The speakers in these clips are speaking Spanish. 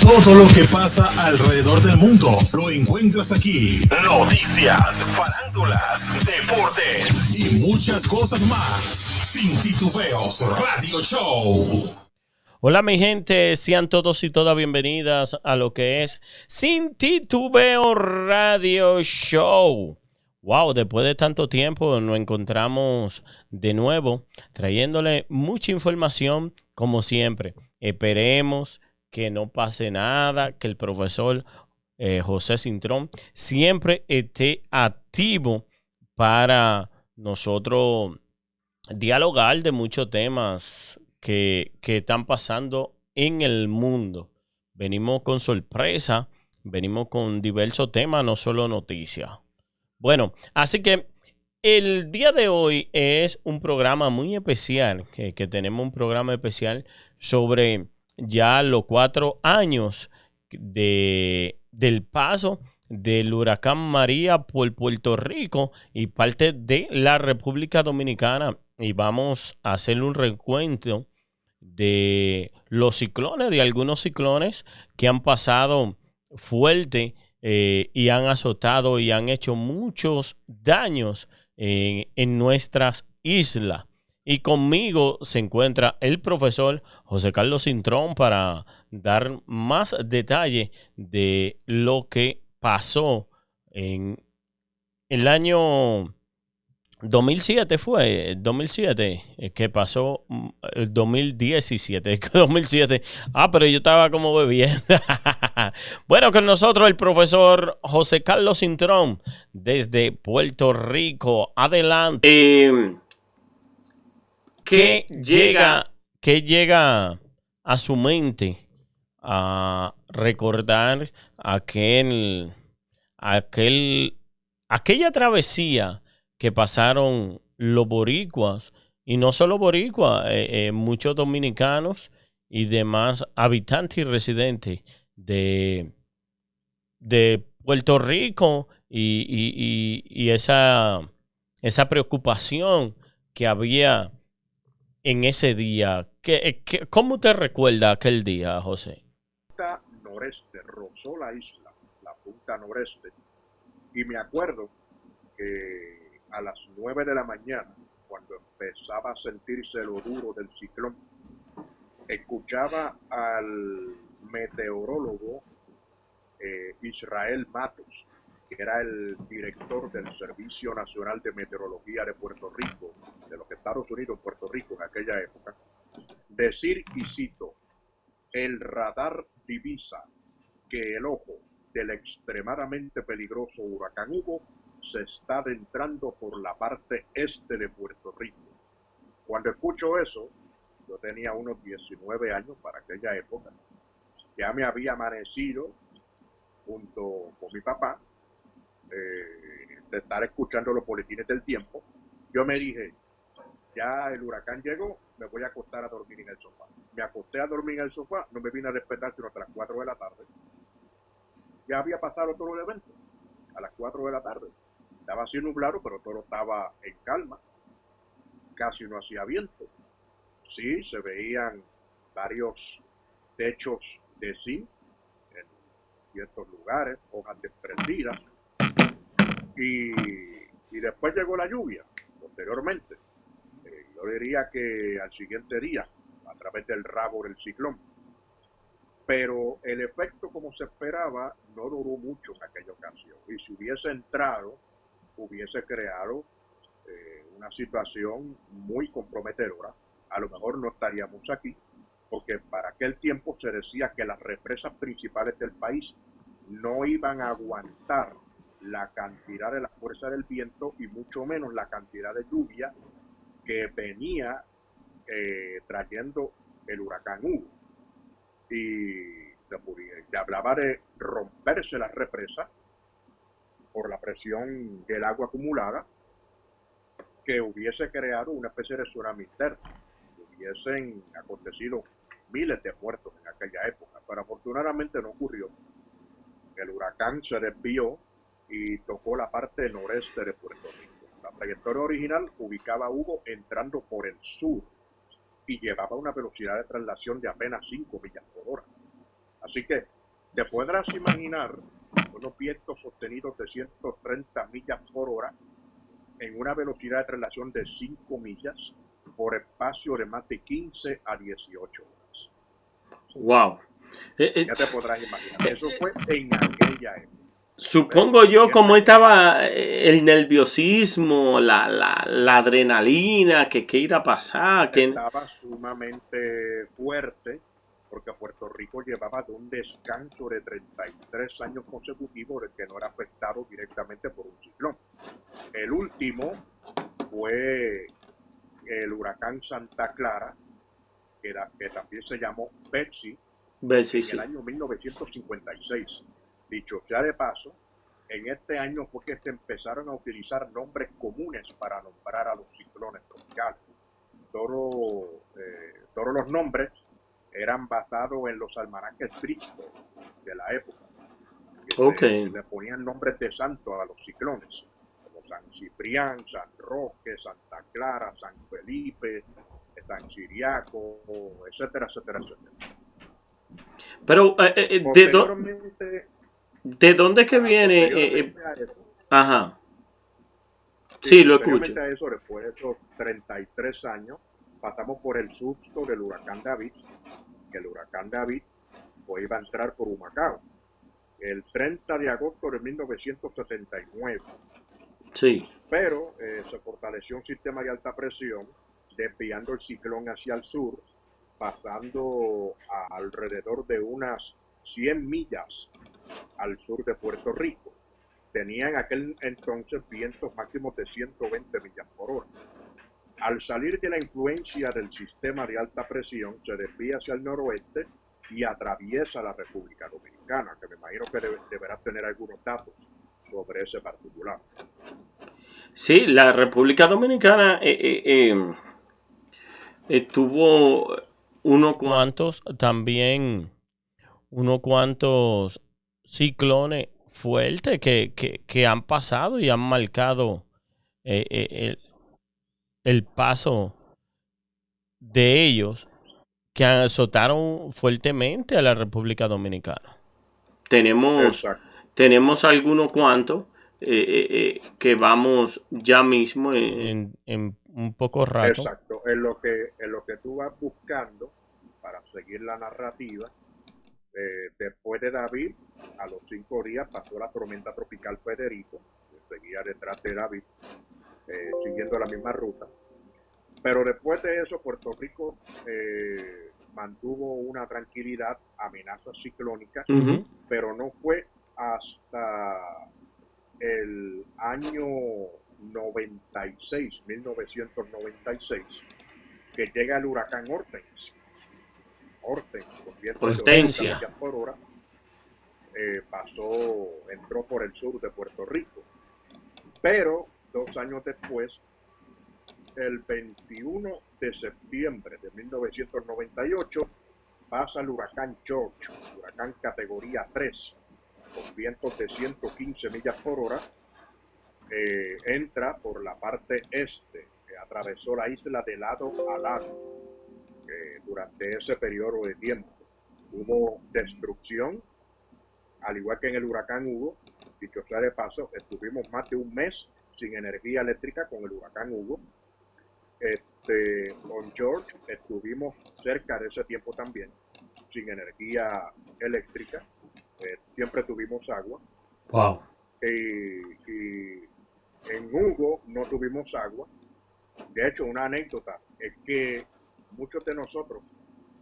Todo lo que pasa alrededor del mundo lo encuentras aquí. Noticias, farándulas, deportes y muchas cosas más. Sin titubeos Radio Show. Hola mi gente, sean todos y todas bienvenidas a lo que es Sin Titubeo Radio Show. Wow, después de tanto tiempo nos encontramos de nuevo trayéndole mucha información como siempre. Esperemos que no pase nada, que el profesor José Cintrón siempre esté activo para nosotros dialogar de muchos temas que están pasando en el mundo. Venimos con sorpresa, venimos con diversos temas, no solo noticias. Bueno, así que el día de hoy es un programa muy especial, que tenemos un programa especial sobre ya los 4 años del paso del huracán María por Puerto Rico y parte de la República Dominicana. Y vamos a hacer un recuento de los ciclones, de algunos ciclones que han pasado fuerte y han azotado y han hecho muchos daños en nuestras islas. Y conmigo se encuentra el profesor José Carlos Cintrón para dar más detalle de lo que pasó en el año 2007 fue, 2007, que pasó el 2017, 2007. Pero yo estaba como bebiendo. Bueno, con nosotros el profesor José Carlos Cintrón desde Puerto Rico. Adelante. ¿Qué llega a su mente a recordar aquel, aquel, aquella travesía que pasaron los boricuas, y no solo boricuas, muchos dominicanos y demás habitantes y residentes de Puerto Rico y esa preocupación que había en ese día? ¿Cómo te recuerda aquel día, José? Punta noreste, rozó la isla, la punta noreste, y me acuerdo que a las 9 de la mañana, cuando empezaba a sentirse lo duro del ciclón, escuchaba al meteorólogo Israel Matos, que era el director del Servicio Nacional de Meteorología de Puerto Rico, de los Estados Unidos, Puerto Rico en aquella época, decir, y cito: el radar divisa que el ojo del extremadamente peligroso huracán Hugo se está adentrando por la parte este de Puerto Rico. Cuando escucho eso, yo tenía unos 19 años para aquella época, ya me había amanecido junto con mi papá, de estar escuchando los boletines del tiempo. Yo me dije, ya el huracán llegó, me voy a acostar a dormir en el sofá. Me acosté a dormir en el sofá, no me vine a despertar sino hasta las 4 de la tarde. Ya había pasado todo el evento, a las 4 de la tarde. Estaba así nublado, pero todo estaba en calma. Casi no hacía viento. Sí, se veían varios techos de zinc en ciertos lugares, hojas desprendidas. Y después llegó la lluvia, posteriormente. Yo diría que al siguiente día, a través del rabo del ciclón. Pero el efecto, como se esperaba, no duró mucho en aquella ocasión. Y si hubiese entrado, hubiese creado una situación muy comprometedora. A lo mejor no estaríamos aquí, porque para aquel tiempo se decía que las represas principales del país no iban a aguantar la cantidad de la fuerza del viento y mucho menos la cantidad de lluvia que venía trayendo el huracán Hugo. Y se hablaba de romperse las represas por la presión del agua acumulada, que hubiese creado una especie de tsunami interno. Hubiesen acontecido miles de muertos en aquella época, pero afortunadamente no ocurrió. El huracán se desvió y tocó la parte noreste de Puerto Rico. La trayectoria original ubicaba a Hugo entrando por el sur y llevaba una velocidad de traslación de apenas 5 millas por hora. Así que podrás imaginar unos vientos sostenidos de 130 millas por hora en una velocidad de traslación de 5 millas por espacio de más de 15 a 18 horas. Wow. Ya te podrás imaginar. Eso fue en aquella época. Supongo yo cómo estaba el nerviosismo, la adrenalina, que qué irá a pasar. Estaba sumamente fuerte porque Puerto Rico llevaba de un descanso de 33 años consecutivos de que no era afectado directamente por un ciclón. El último fue el huracán Santa Clara, que también se llamó Betsy, en el año 1956. Dicho sea de paso, en este año fue que se empezaron a utilizar nombres comunes para nombrar a los ciclones tropicales. Todos los nombres eran basados en los almanaques Bridgeport de la época. Que le ponían nombres de santos a los ciclones, como San Ciprián, San Roque, Santa Clara, San Felipe, San Ciriaco, etcétera, etcétera, etcétera. Pero, ¿de dónde que viene? Ajá. Sí, lo escucho. A eso, después de esos 33 años, pasamos por el susto del huracán David, que el huracán David pues iba a entrar por Humacao el 30 de agosto de 1979. Sí. Pero se fortaleció un sistema de alta presión, desviando el ciclón hacia el sur, pasando a alrededor de unas 100 millas al sur de Puerto Rico. Tenía en aquel entonces vientos máximos de 120 millas por hora. Al salir de la influencia del sistema de alta presión, se desvía hacia el noroeste y atraviesa la República Dominicana, que me imagino que deberás tener algunos datos sobre ese particular. Sí, la República Dominicana tuvo unos cuantos ciclones fuertes que han pasado y han marcado el paso de ellos, que azotaron fuertemente a la República Dominicana. Tenemos algunos cuantos que vamos ya mismo en un poco rato. Exacto, en lo que tú vas buscando para seguir la narrativa, después de David, a los 5 días pasó la tormenta tropical Federico, que seguía detrás de David, siguiendo la misma ruta. Pero después de eso, Puerto Rico mantuvo una tranquilidad, amenazas ciclónicas, pero no fue hasta el año 1996, que llega el huracán Hortensia, con vientos de 80 millas por hora, entró por el sur de Puerto Rico. Pero 2 años después, el 21 de septiembre de 1998, pasa el huracán George, huracán categoría 3, con vientos de 115 millas por hora, entra por la parte este, que atravesó la isla de lado a lado. Durante ese periodo de tiempo hubo destrucción, al igual que en el huracán Hugo. Dicho sea de paso, estuvimos más de un mes sin energía eléctrica con el huracán Hugo. Con George estuvimos cerca de ese tiempo también sin energía eléctrica. Siempre tuvimos agua. Wow. Y en Hugo no tuvimos agua. De hecho, una anécdota es que muchos de nosotros,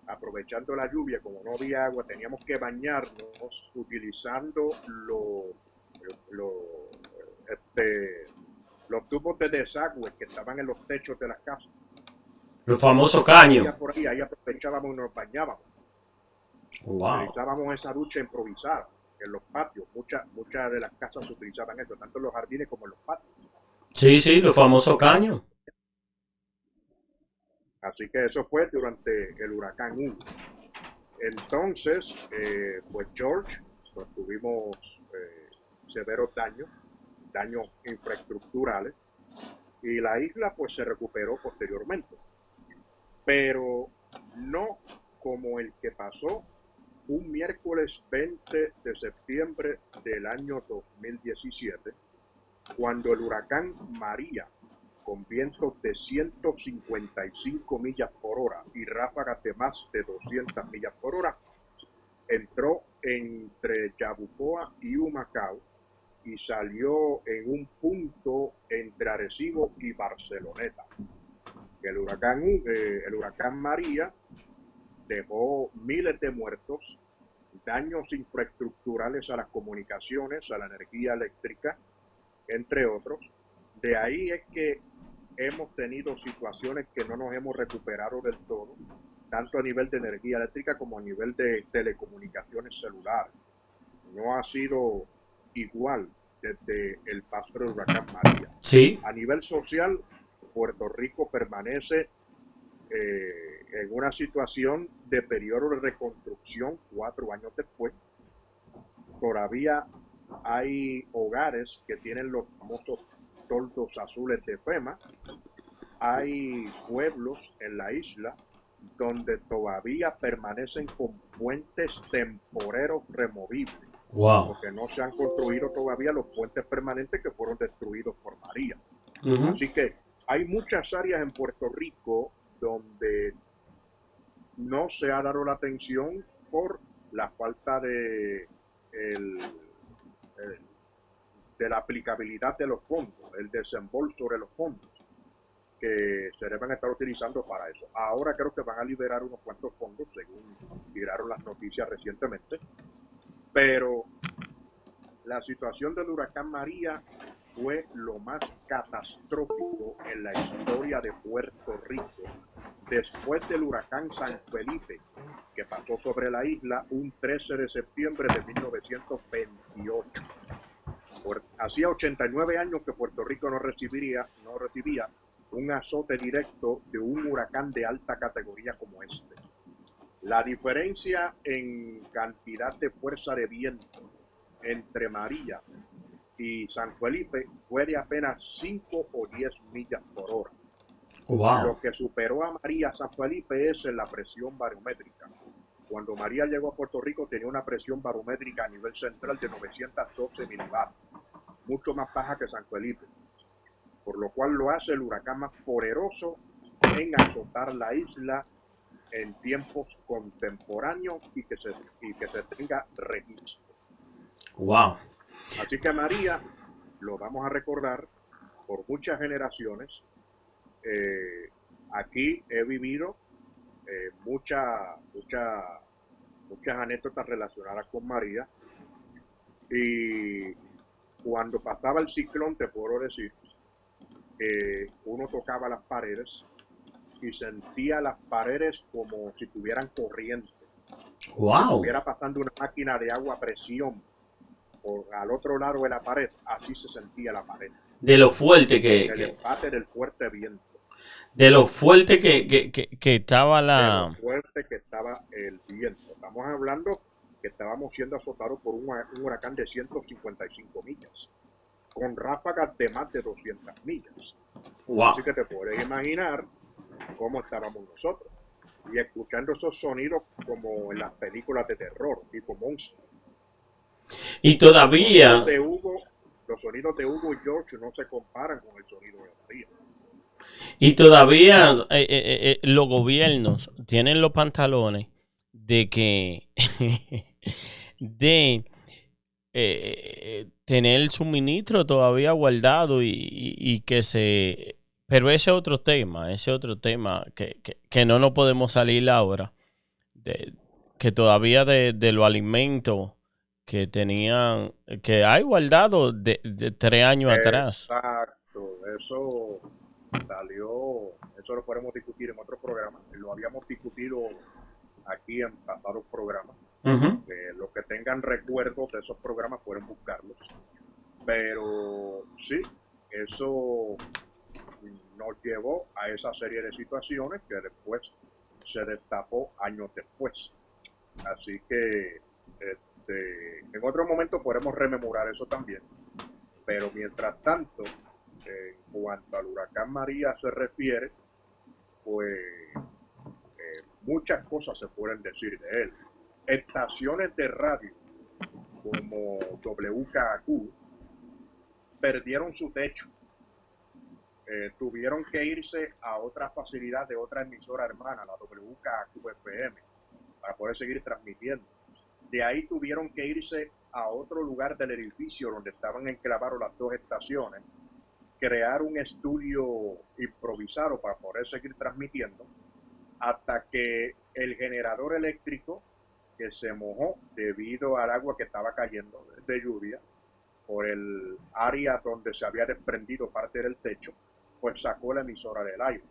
aprovechando la lluvia, como no había agua, teníamos que bañarnos utilizando los tubos de desagüe que estaban en los techos de las casas. Los famosos caños. Por ahí aprovechábamos y nos bañábamos. Wow. Utilizábamos esa ducha improvisada en los patios. Muchas de las casas utilizaban eso, tanto en los jardines como en los patios. Sí, los famosos caños. Así que eso fue durante el huracán Hugo. Entonces, pues George, pues tuvimos severos daños infraestructurales, y la isla pues se recuperó posteriormente, pero no como el que pasó un miércoles 20 de septiembre del año 2017, cuando el huracán María, con vientos de 155 millas por hora y ráfagas de más de 200 millas por hora, entró entre Yabucoa y Humacao y salió en un punto entre Arecibo y Barceloneta. El huracán María dejó miles de muertos, daños infraestructurales a las comunicaciones, a la energía eléctrica, entre otros. De ahí es que hemos tenido situaciones que no nos hemos recuperado del todo, tanto a nivel de energía eléctrica como a nivel de telecomunicaciones celulares. No ha sido igual desde el paso del huracán María. Sí. A nivel social, Puerto Rico permanece en una situación de periodo de reconstrucción 4 años después. Todavía hay hogares que tienen los famosos toldos azules de FEMA. Hay pueblos en la isla donde todavía permanecen con puentes temporeros removibles. Wow. Porque no se han construido todavía los puentes permanentes que fueron destruidos por María. Así que hay muchas áreas en Puerto Rico donde no se ha dado la atención por la falta de la aplicabilidad de los fondos, el desembolso de los fondos que se deben estar utilizando para eso. Ahora creo que van a liberar unos cuantos fondos, según tiraron las noticias recientemente, pero la situación del huracán María fue lo más catastrófico en la historia de Puerto Rico después del huracán San Felipe, que pasó sobre la isla un 13 de septiembre de 1928. Hacía 89 años que Puerto Rico no recibía un azote directo de un huracán de alta categoría como este. La diferencia en cantidad de fuerza de viento entre María y San Felipe fue de apenas 5 o 10 millas por hora. Wow. Lo que superó a María San Felipe es la presión barométrica. Cuando María llegó a Puerto Rico tenía una presión barométrica a nivel central de 912 milibares, mucho más baja que San Felipe, por lo cual lo hace el huracán más poderoso en azotar la isla en tiempos contemporáneos y que se tenga registro. Wow. Así que a María lo vamos a recordar por muchas generaciones. Aquí he vivido muchas anécdotas relacionadas con María, y cuando pasaba el ciclón te puedo decir que uno tocaba las paredes y sentía las paredes como si tuvieran corriente. Wow. Si estuviera pasando una máquina de agua a presión por al otro lado de la pared, así se sentía la pared. De lo fuerte El empate del fuerte viento. De lo fuerte que estaba De la... lo fuerte que estaba el viento. Estamos hablando que estábamos siendo azotados por un huracán de 155 millas, con ráfagas de más de 200 millas. Wow. Así que te puedes imaginar cómo estábamos nosotros. Y escuchando esos sonidos como en las películas de terror, tipo Monstruo. Y todavía... Los sonidos de Hugo y George no se comparan con el sonido de María. Y todavía los gobiernos tienen los pantalones de que de tener el suministro todavía guardado y que se... Pero ese otro tema que no nos podemos salir ahora, que todavía de los alimentos que tenían, que hay guardado de 3 años atrás. Exacto, eso salió, eso lo podemos discutir en otro programa, lo habíamos discutido aquí en pasados programas. Los que tengan recuerdos de esos programas pueden buscarlos, pero sí, eso nos llevó a esa serie de situaciones que después se destapó años después. Así que en otro momento podremos rememorar eso también, pero mientras tanto, en cuanto al huracán María se refiere, pues muchas cosas se pueden decir de él. estaciones de radio como WKQ perdieron su techo. Tuvieron que irse a otra facilidad de otra emisora hermana, la WKQ-FM, para poder seguir transmitiendo. De ahí tuvieron que irse a otro lugar del edificio donde estaban enclavados las dos estaciones, crear un estudio improvisado para poder seguir transmitiendo, hasta que el generador eléctrico, que se mojó debido al agua que estaba cayendo de lluvia por el área donde se había desprendido parte del techo, pues sacó la emisora del aire.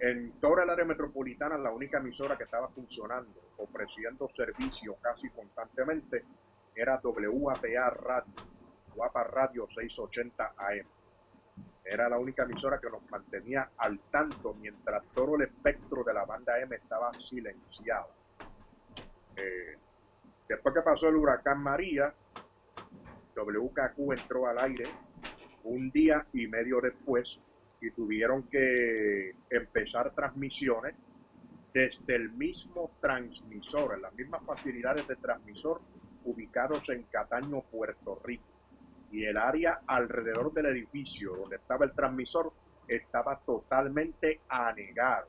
En toda el área metropolitana, la única emisora que estaba funcionando, ofreciendo servicio casi constantemente, era WAPA Radio, WAPA Radio 680 AM. Era la única emisora que nos mantenía al tanto mientras todo el espectro de la banda M estaba silenciado. Después que pasó el huracán María, WKQ entró al aire un día y medio después y tuvieron que empezar transmisiones desde el mismo transmisor, en las mismas facilidades de transmisor ubicados en Cataño, Puerto Rico. Y el área alrededor del edificio donde estaba el transmisor estaba totalmente anegado,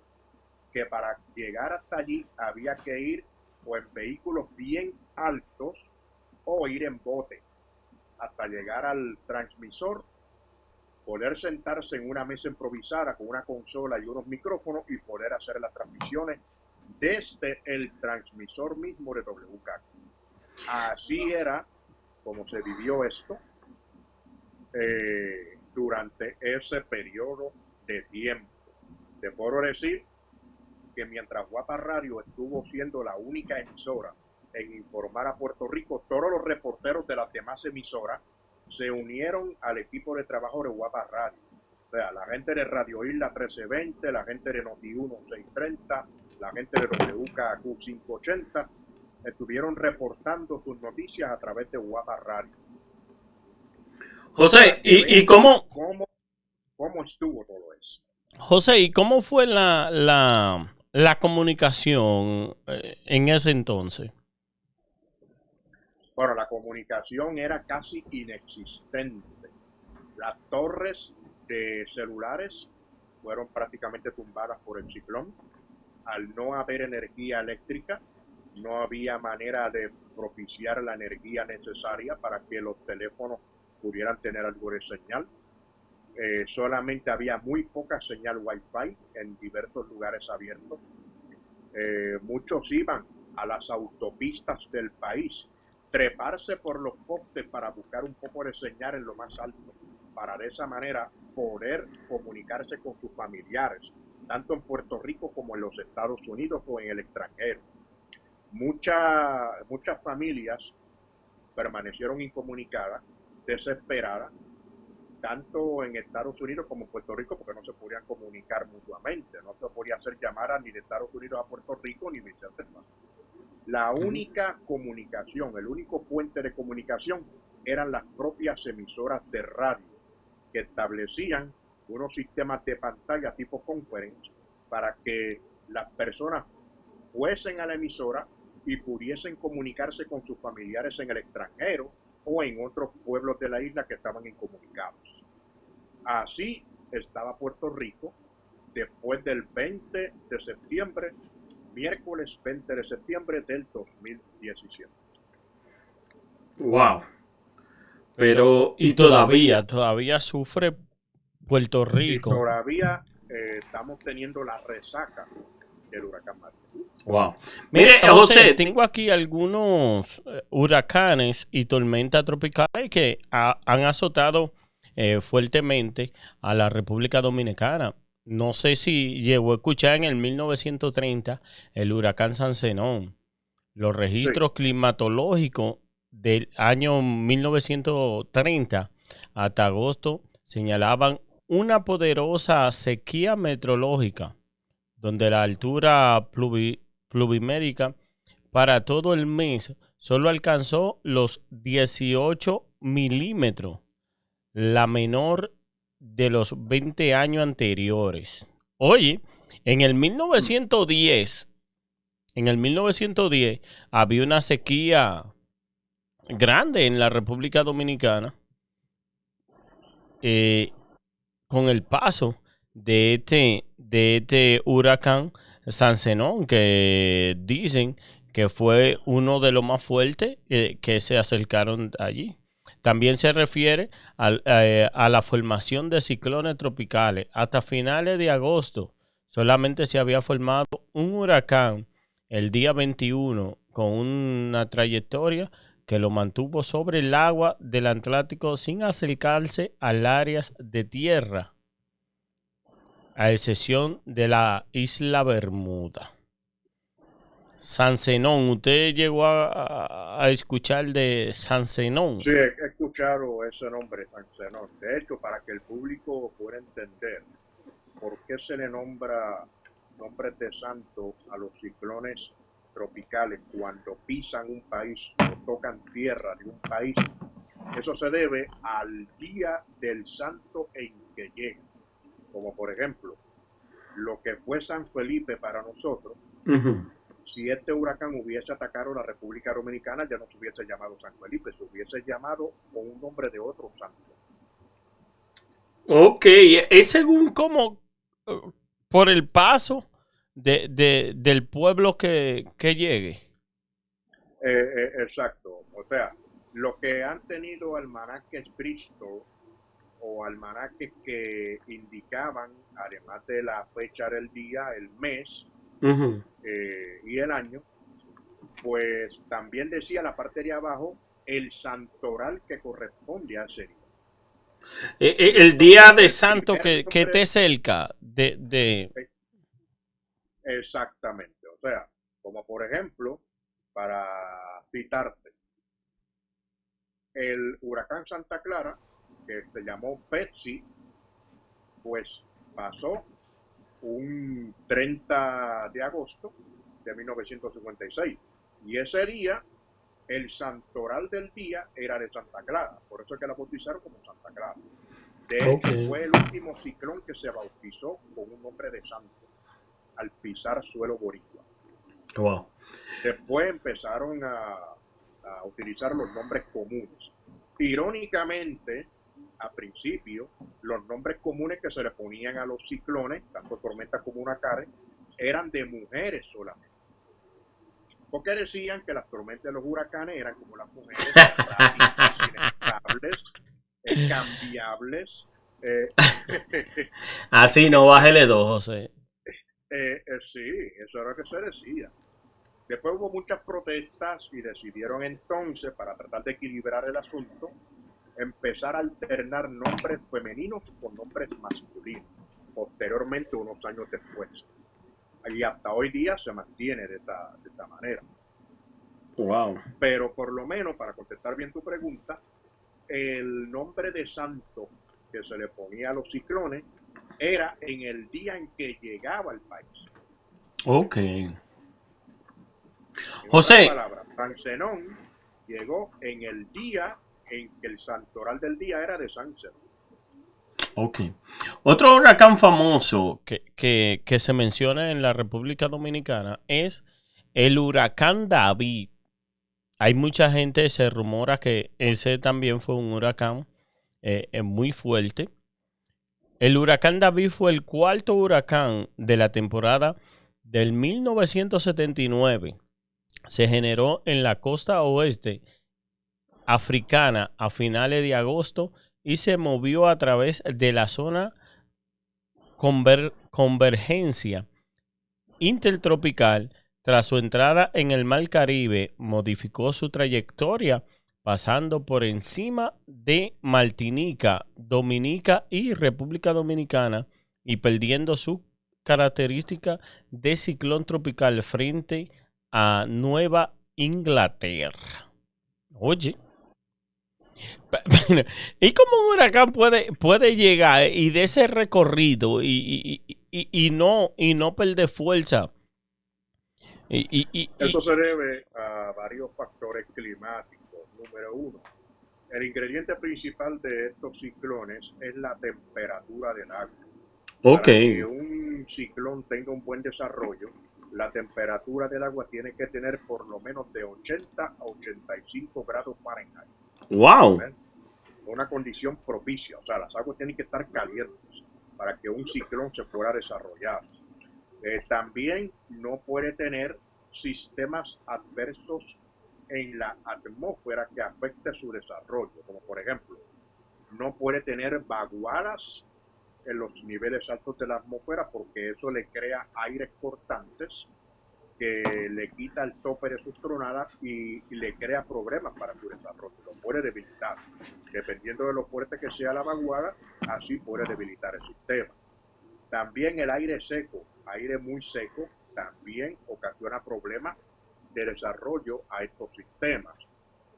que para llegar hasta allí había que ir o en vehículos bien altos o ir en bote hasta llegar al transmisor, poder sentarse en una mesa improvisada con una consola y unos micrófonos y poder hacer las transmisiones desde el transmisor mismo de WKQ. Así era como se vivió esto durante ese periodo de tiempo. Te puedo decir que mientras Guapa Radio estuvo siendo la única emisora en informar a Puerto Rico, todos los reporteros de las demás emisoras se unieron al equipo de trabajo de Guapa Radio. O sea, la gente de Radio Isla 1320, la gente de Noti1 630, la gente de WKQ 580, estuvieron reportando sus noticias a través de Guapa Radio. José, ¿y cómo estuvo todo eso? José, ¿y cómo fue la comunicación en ese entonces? Bueno, la comunicación era casi inexistente. Las torres de celulares fueron prácticamente tumbadas por el ciclón. Al no haber energía eléctrica, no había manera de propiciar la energía necesaria para que los teléfonos pudieran tener algo de señal. Solamente había muy poca señal Wi-Fi en diversos lugares abiertos. Muchos iban a las autopistas del país, treparse por los postes para buscar un poco de señal en lo más alto, para de esa manera poder comunicarse con sus familiares, tanto en Puerto Rico como en los Estados Unidos o en el extranjero. Muchas familias permanecieron incomunicadas, desesperadas, tanto en Estados Unidos como en Puerto Rico, porque no se podían comunicar mutuamente, no se podía hacer llamadas ni de Estados Unidos a Puerto Rico ni viceversa. La única comunicación, el único puente de comunicación eran las propias emisoras de radio, que establecían unos sistemas de pantalla tipo conference para que las personas fuesen a la emisora y pudiesen comunicarse con sus familiares en el extranjero o en otros pueblos de la isla que estaban incomunicados. Así estaba Puerto Rico después del 20 de septiembre, miércoles 20 de septiembre del 2017. Wow. Pero, y todavía sufre Puerto Rico. Y todavía estamos teniendo la resaca del huracán María. Wow. Mire, José, tengo aquí algunos huracanes y tormentas tropicales que han azotado fuertemente a la República Dominicana. No sé si llegó a escuchar en el 1930 el huracán San Zenón. Los registros climatológicos del año 1930 hasta agosto señalaban una poderosa sequía meteorológica, donde la altura pluvimérica para todo el mes solo alcanzó los 18 milímetros, la menor de los 20 años anteriores. Oye, en el 1910 En el 1910 había una sequía grande en la República Dominicana. eh, con el paso de este huracán Sancenón, que dicen que fue uno de los más fuertes que se acercaron allí. También se refiere a la formación de ciclones tropicales. Hasta finales de agosto solamente se había formado un huracán el día 21 con una trayectoria que lo mantuvo sobre el agua del Atlántico sin acercarse al áreas de tierra, a excepción de la isla Bermuda. San Zenón, ¿usted llegó a escuchar de San Zenón? Sí, he escuchado ese nombre, San Zenón. De hecho, para que el público pueda entender por qué se le nombra nombres de santo a los ciclones tropicales cuando pisan un país o tocan tierra de un país, eso se debe al día del santo en que llega. Como por ejemplo, lo que fue San Felipe para nosotros, si este huracán hubiese atacado la República Dominicana, ya no se hubiese llamado San Felipe, se hubiese llamado con un nombre de otro santo. Ok, es según cómo, por el paso del pueblo que llegue. Exacto, o sea, lo que han tenido almanaques Bristol o almanaques que indicaban, además de la fecha del día, el mes y el año, pues también decía la parte de abajo el santoral que corresponde a ese día. El día de El santo primer que nombre, esté cerca de... exactamente, o sea, como por ejemplo, para citarte, el huracán Santa Clara, que se llamó Betsy, pues pasó un 30 de agosto de 1956. Y ese día, el santoral del día era de Santa Clara. Por eso es que la bautizaron como Santa Clara. De hecho, fue el último ciclón que se bautizó con un nombre de santo al pisar suelo boricua. Wow. Después empezaron a utilizar los nombres comunes. Irónicamente, a principio, los nombres comunes que se le ponían a los ciclones, tanto tormentas como huracanes, eran de mujeres solamente. Porque decían que las tormentas de los huracanes eran como las mujeres, erráticas, inestables, cambiables. Así no, bájele dos, José. Sí, eso era lo que se decía. Después hubo muchas protestas y decidieron entonces, para tratar de equilibrar el asunto, empezar a alternar nombres femeninos con nombres masculinos, posteriormente unos años después. Y hasta hoy día se mantiene de esta manera. Wow. Pero por lo menos, para contestar bien tu pregunta, el nombre de santo que se le ponía a los ciclones era en el día en que llegaba al país. Ok. En José. otras palabras, San Zenón llegó en el día en que el santoral del día era de San Zenón. Ok. Otro huracán famoso que se menciona en la República Dominicana es el huracán David. Hay mucha gente, se rumora que ese también fue un huracán muy fuerte. El huracán David fue el cuarto huracán de la temporada del 1979. Se generó en la costa oeste africana a finales de agosto y se movió a través de la zona convergencia intertropical. Tras su entrada en el Mar Caribe, modificó su trayectoria pasando por encima de Martinica, Dominica y República Dominicana y perdiendo su característica de ciclón tropical frente a Nueva Inglaterra. Oye, ¿y cómo un huracán puede llegar y de ese recorrido y no perder fuerza? Eso se debe a varios factores climáticos. Número uno, el ingrediente principal de estos ciclones es la temperatura del agua. Ok. Para que un ciclón tenga un buen desarrollo, la temperatura del agua tiene que tener por lo menos de 80 a 85 grados Fahrenheit. ¡Wow! ¿Ven? Una condición propicia, o sea, las aguas tienen que estar calientes para que un ciclón se pueda desarrollar. También no puede tener sistemas adversos en la atmósfera que afecte su desarrollo, como por ejemplo, no puede tener vaguadas en los niveles altos de la atmósfera porque eso le crea aires cortantes que le quita el tope de sus tronadas y le crea problemas para su desarrollo, lo puede debilitar. Dependiendo de lo fuerte que sea la vaguada, así puede debilitar el sistema. También el aire seco, aire muy seco, también ocasiona problemas de desarrollo a estos sistemas.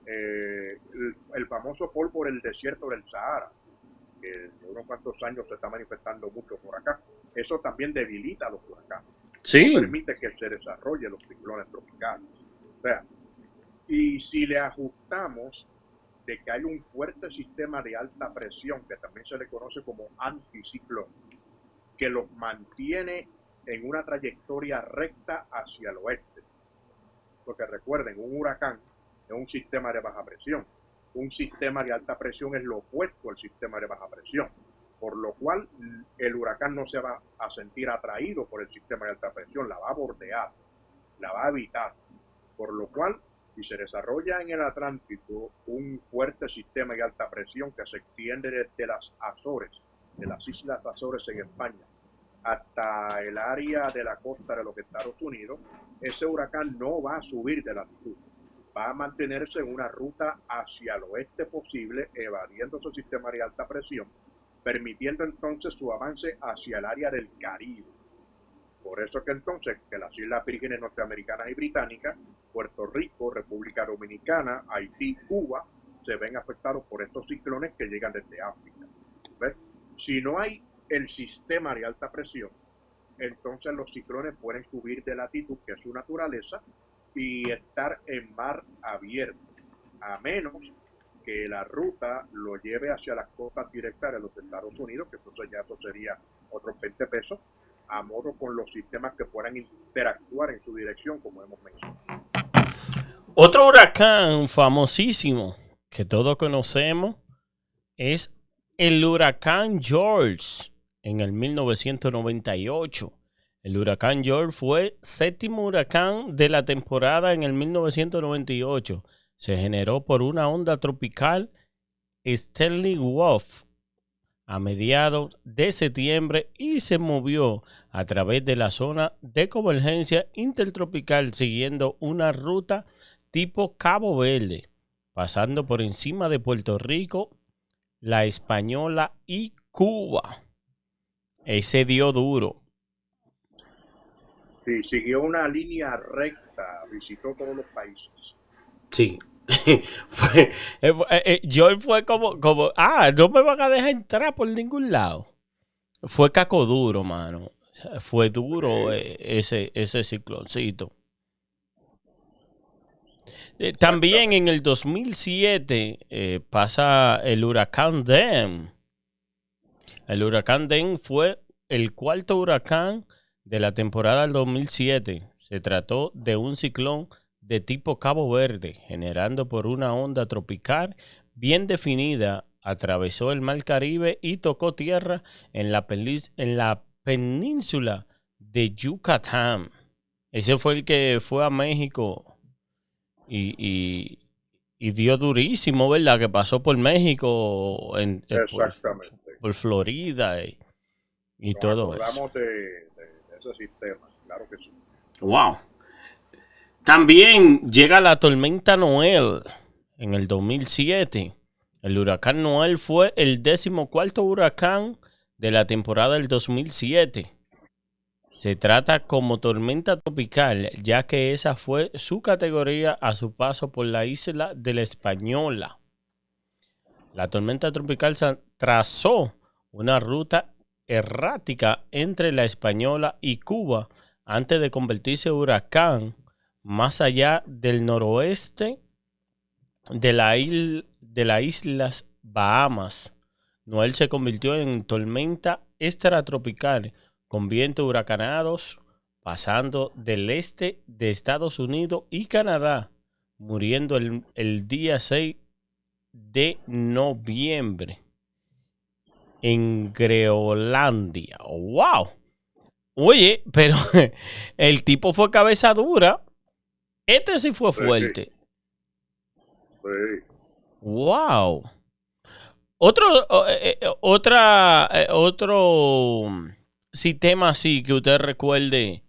El famoso polvo del desierto del Sahara, que de unos cuantos años se está manifestando mucho por acá, eso también debilita a los huracanes. Sí. No permite que se desarrollen los ciclones tropicales. O sea, y si le ajustamos de que hay un fuerte sistema de alta presión, que también se le conoce como anticiclón, que los mantiene en una trayectoria recta hacia el oeste. Porque recuerden, un huracán es un sistema de baja presión. Un sistema de alta presión es lo opuesto al sistema de baja presión, por lo cual el huracán no se va a sentir atraído por el sistema de alta presión, la va a bordear, la va a evitar, por lo cual si se desarrolla en el Atlántico un fuerte sistema de alta presión que se extiende desde las Azores, de las Islas Azores en España, hasta el área de la costa de los Estados Unidos, ese huracán no va a subir de latitud, va a mantenerse en una ruta hacia el oeste posible, evadiendo su sistema de alta presión, permitiendo entonces su avance hacia el área del Caribe. Por eso que entonces que las Islas Vírgenes Norteamericanas y Británicas, Puerto Rico, República Dominicana, Haití, Cuba, se ven afectados por estos ciclones que llegan desde África. ¿Ves? Si no hay el sistema de alta presión, entonces los ciclones pueden subir de latitud, que es su naturaleza, y estar en mar abierto, a menos que la ruta lo lleve hacia las costas directas de los Estados Unidos, que entonces ya eso sería otros 20 pesos, a modo con los sistemas que puedan interactuar en su dirección, como hemos mencionado. Otro huracán famosísimo que todos conocemos es el huracán George en el 1998. El huracán George fue séptimo huracán de la temporada en el 1998. Se generó por una onda tropical Stanley Wolf a mediados de septiembre y se movió a través de la zona de convergencia intertropical siguiendo una ruta tipo Cabo Verde, pasando por encima de Puerto Rico, La Española y Cuba. Ese dio duro. Sí, siguió una línea recta, visitó todos los países. Sí. George fue como, no me van a dejar entrar por ningún lado. Fue caco duro, mano. Fue duro ese cicloncito. También en el 2007 pasa el huracán Dan. El huracán Dan fue el cuarto huracán de la temporada del 2007. Se trató de un ciclón de tipo Cabo Verde, generando por una onda tropical bien definida, atravesó el Mar Caribe y tocó tierra en la península de Yucatán. Ese fue el que fue a México y dio durísimo, ¿verdad? Que pasó por México, Exactamente. por Florida y todo eso. Hablamos de ese sistema, claro que sí. Wow. También llega la tormenta Noel en el 2007. El huracán Noel fue el 14º huracán de la temporada del 2007. Se trata como tormenta tropical, ya que esa fue su categoría a su paso por la isla de la Española. La tormenta tropical trazó una ruta errática entre la Española y Cuba antes de convertirse en huracán más allá del noroeste de las Islas Bahamas. Noel se convirtió en tormenta extratropical con vientos huracanados pasando del este de Estados Unidos y Canadá, muriendo el día 6 de noviembre en Groenlandia. ¡Wow! Oye, pero el tipo fue cabeza dura. Este sí fue fuerte. Sí. ¡Wow! Otro sistema así que usted recuerde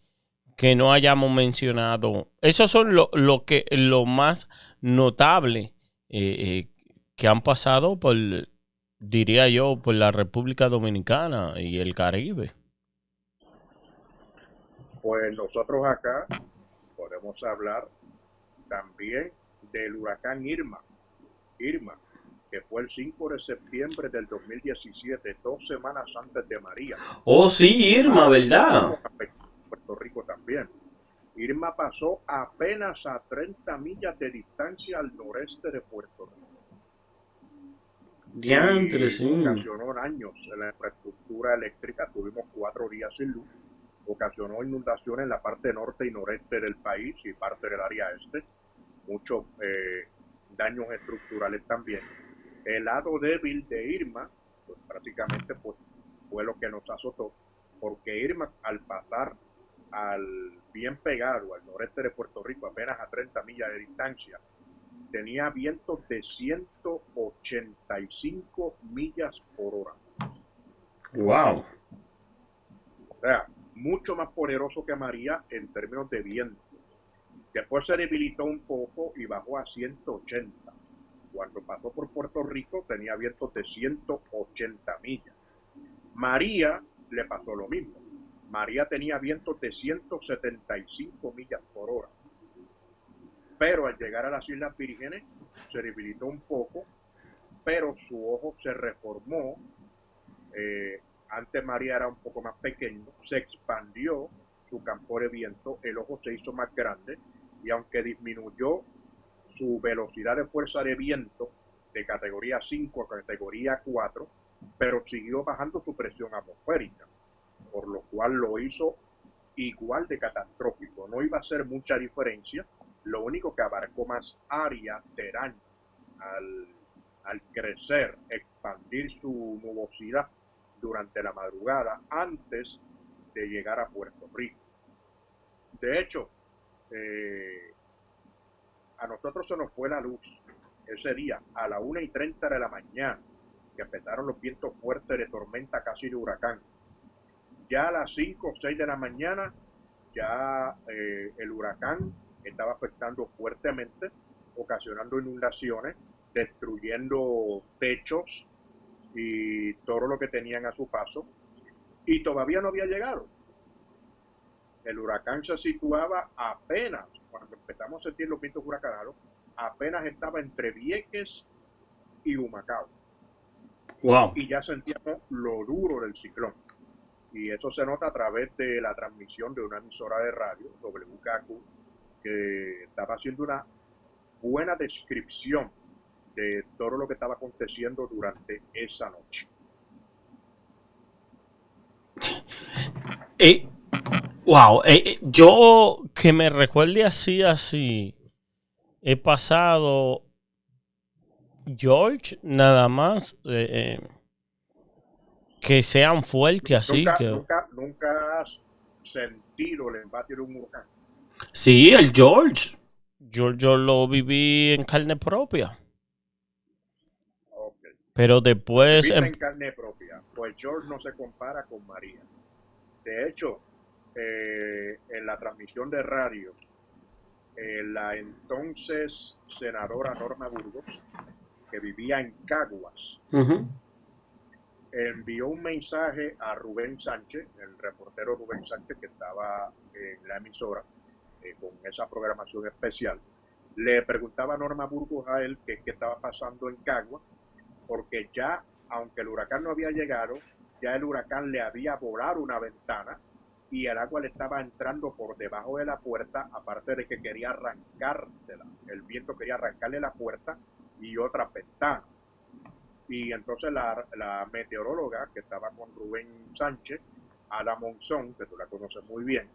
que no hayamos mencionado. Esos son lo más notable que han pasado por, diría yo, por la República Dominicana y el Caribe. Pues nosotros acá podemos hablar también del huracán Irma. Irma, que fue el 5 de septiembre del 2017, 2 semanas antes de María. Oh, sí, Irma, ¿verdad? Puerto Rico también. Irma pasó apenas a 30 millas de distancia al noreste de Puerto Rico. Diantre, sí. Ocasionó daños en la infraestructura eléctrica. Tuvimos 4 días sin luz. Ocasionó inundaciones en la parte norte y noreste del país y parte del área este. Muchos daños estructurales también. El lado débil de Irma, pues prácticamente pues, fue lo que nos azotó, porque Irma al pasar bien pegado al noreste de Puerto Rico, apenas a 30 millas de distancia, tenía vientos de 185 millas por hora. Wow. O sea, mucho más poderoso que María en términos de viento. Después se debilitó un poco y bajó a 180. Cuando pasó por Puerto Rico tenía vientos de 180 millas. María le pasó lo mismo. María tenía vientos de 175 millas por hora. Pero al llegar a las Islas Vírgenes se debilitó un poco, pero su ojo se reformó. Antes María era un poco más pequeño, se expandió su campo de viento, el ojo se hizo más grande y aunque disminuyó su velocidad de fuerza de viento de categoría 5 a categoría 4, pero siguió bajando su presión atmosférica, por lo cual lo hizo igual de catastrófico. No iba a ser mucha diferencia, lo único que abarcó más área terreno al crecer, expandir su nubosidad durante la madrugada antes de llegar a Puerto Rico. De hecho, a nosotros se nos fue la luz ese día a las 1:30 de la mañana, que empezaron los vientos fuertes de tormenta, casi de huracán. Ya a las 5 o 6 de la mañana, ya el huracán estaba afectando fuertemente, ocasionando inundaciones, destruyendo techos y todo lo que tenían a su paso, y todavía no había llegado. El huracán se situaba apenas, cuando empezamos a sentir los vientos huracanados, apenas estaba entre Vieques y Humacao. Wow. Y ya sentíamos lo duro del ciclón. Y eso se nota a través de la transmisión de una emisora de radio, WKQ, que estaba haciendo una buena descripción de todo lo que estaba aconteciendo durante esa noche. Wow, yo que me recuerde así, he pasado George nada más que sean fuertes así. Nunca has sentido el embate de un huracán. Sí, el George. Yo lo viví en carne propia. Okay. Pero después... en carne propia. Pues George no se compara con María. De hecho, en la transmisión de radio, la entonces senadora Norma Burgos, que vivía en Caguas, envió un mensaje a Rubén Sánchez, el reportero Rubén Sánchez, que estaba en la emisora con esa programación especial. Le preguntaba a Norma Burgos a él qué estaba pasando en Caguas, porque ya, aunque el huracán no había llegado, ya el huracán le había volado una ventana y el agua le estaba entrando por debajo de la puerta, aparte de que quería arrancársela. El viento quería arrancarle la puerta y otra ventana. Y entonces la meteoróloga que estaba con Rubén Sánchez, Ada Monzón, que tú la conoces muy bien,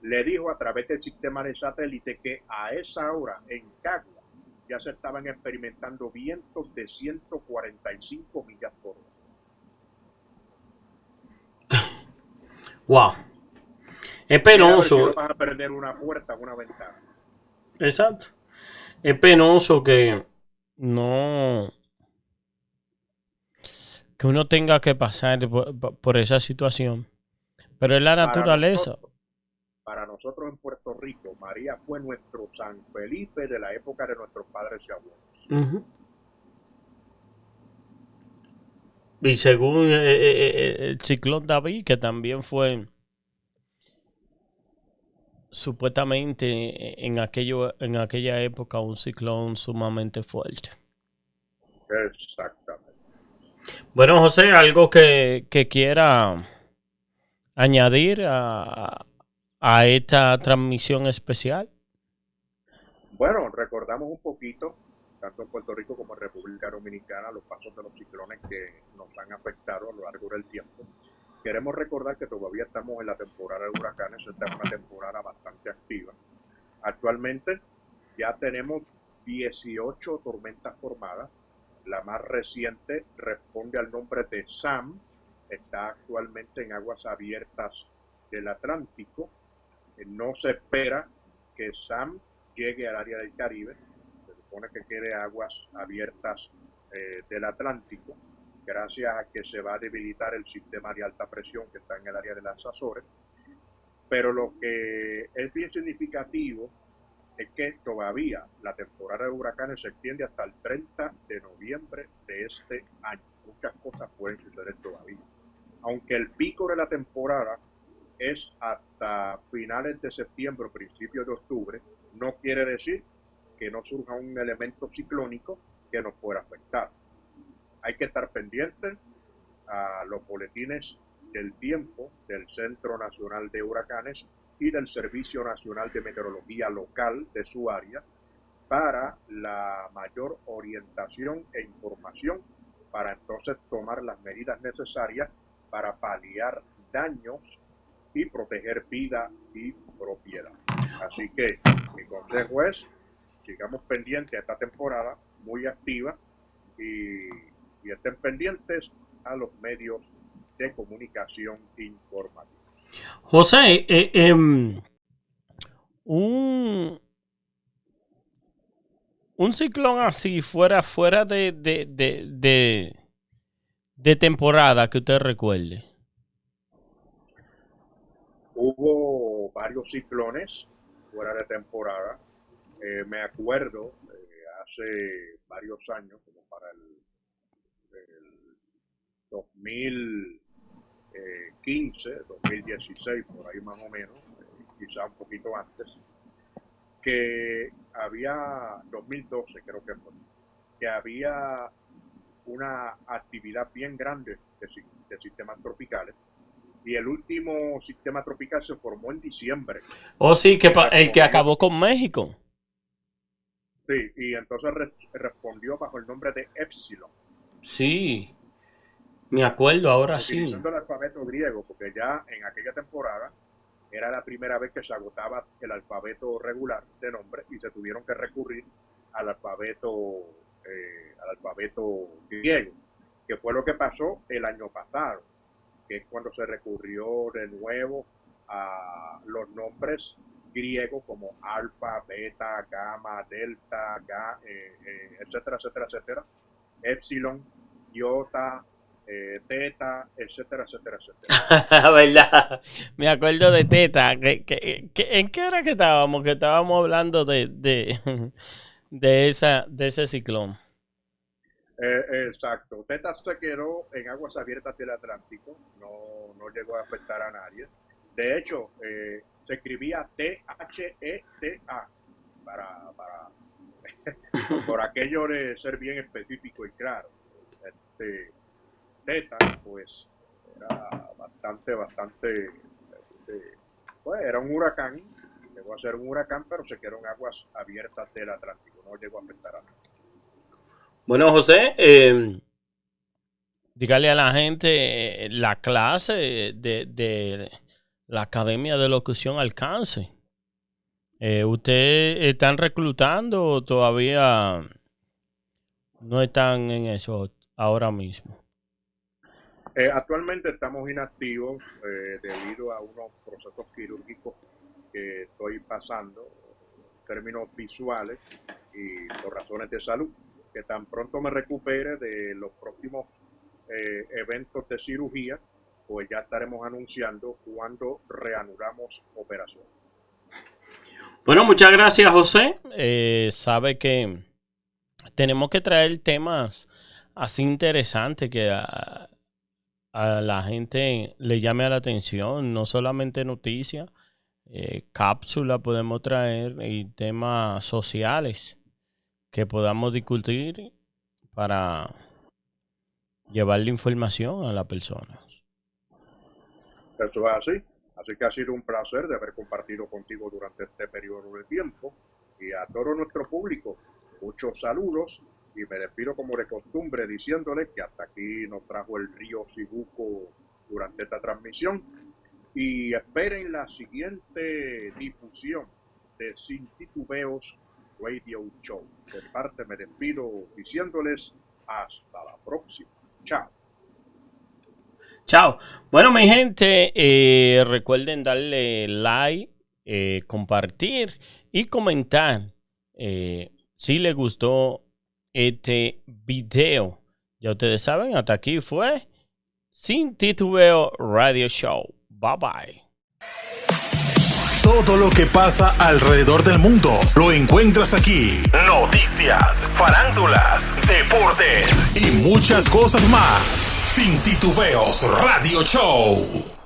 le dijo a través del sistema de satélite que a esa hora en Cagua ya se estaban experimentando vientos de 145 millas por hora. Wow. Es Mira, a ver si penoso. no vas a perder una puerta o una ventana. Exacto. Es penoso que no, que uno tenga que pasar por esa situación. Pero es la naturaleza. Para nosotros en Puerto Rico, María fue nuestro San Felipe de la época de nuestros padres y abuelos. Y según el ciclón David, que también fue supuestamente en aquella época un ciclón sumamente fuerte. Exactamente. Bueno, José, algo que quiera añadir a esta transmisión especial. Bueno, recordamos un poquito, tanto en Puerto Rico como en República Dominicana, los pasos de los ciclones que nos han afectado a lo largo del tiempo. Queremos recordar que todavía estamos en la temporada de huracanes, esta es una temporada bastante activa. Actualmente ya tenemos 18 tormentas formadas. La más reciente responde al nombre de Sam, está actualmente en aguas abiertas del Atlántico. No se espera que Sam llegue al área del Caribe, se supone que quede aguas abiertas del Atlántico, gracias a que se va a debilitar el sistema de alta presión que está en el área de las Azores. Pero lo que es bien significativo es que todavía la temporada de huracanes se extiende hasta el 30 de noviembre de este año. Muchas cosas pueden suceder todavía. Aunque el pico de la temporada es hasta finales de septiembre o principios de octubre, no quiere decir que no surja un elemento ciclónico que nos pueda afectar. Hay que estar pendientes a los boletines del tiempo del Centro Nacional de Huracanes y del Servicio Nacional de Meteorología Local de su área para la mayor orientación e información para entonces tomar las medidas necesarias para paliar daños y proteger vida y propiedad. Así que mi consejo es, sigamos pendientes a esta temporada muy activa y estén pendientes a los medios de comunicación informativa. José, un ciclón así fuera de temporada que usted recuerde. Hubo varios ciclones fuera de temporada. Me acuerdo hace varios años, como para el 2015, 2016, por ahí más o menos, quizá un poquito antes, que había, 2012 creo que fue, que había una actividad bien grande de sistemas tropicales. Y el último sistema tropical se formó en diciembre. Oh, sí, que el que acabó con México. Sí, y entonces respondió bajo el nombre de Epsilon. Sí, me acuerdo ahora sí. Utilizando el alfabeto griego, porque ya en aquella temporada era la primera vez que se agotaba el alfabeto regular de nombre y se tuvieron que recurrir al alfabeto griego, que fue lo que pasó el año pasado, que es cuando se recurrió de nuevo a los nombres griegos como alfa, beta, gamma, delta, etcétera, etcétera, etcétera, epsilon, iota, teta, etcétera, etcétera, etcétera. ¿Verdad? Me acuerdo de Teta. ¿En qué era que estábamos? Que estábamos hablando de ese ciclón. Exacto. Teta se quedó en aguas abiertas del Atlántico, no llegó a afectar a nadie. De hecho, se escribía Theta para por aquello de ser bien específico y claro. Teta, pues, era bastante, pues, era un huracán, llegó a ser un huracán, pero se quedó en aguas abiertas del Atlántico, no llegó a afectar a nadie. Bueno, José, dígale a la gente la clase la Academia de Locución Alcance. ¿Ustedes están reclutando o todavía no están en eso ahora mismo? Actualmente estamos inactivos debido a unos procesos quirúrgicos que estoy pasando en términos visuales y por razones de salud. Que tan pronto me recupere de los próximos eventos de cirugía, pues ya estaremos anunciando cuándo reanudamos operaciones. Bueno, muchas gracias, José. Sabe que tenemos que traer temas así interesantes que a la gente le llame a la atención, no solamente noticias, cápsulas podemos traer y temas sociales que podamos discutir para llevarle información a la persona. Eso es así. Así que ha sido un placer de haber compartido contigo durante este periodo de tiempo. Y a todo nuestro público, muchos saludos. Y me despido como de costumbre diciéndoles que hasta aquí nos trajo el río Cibuco durante esta transmisión. Y esperen la siguiente difusión de Sin Titubeos Radio Show. De mi parte me despido diciéndoles hasta la próxima. Chao. Chao. Bueno, mi gente, recuerden darle like, compartir y comentar si les gustó este video. Ya ustedes saben, hasta aquí fue Sin Titubeo Radio Show. Bye bye. Todo lo que pasa alrededor del mundo lo encuentras aquí. Noticias, farándulas, deportes y muchas cosas más. Sin Titubeos Radio Show.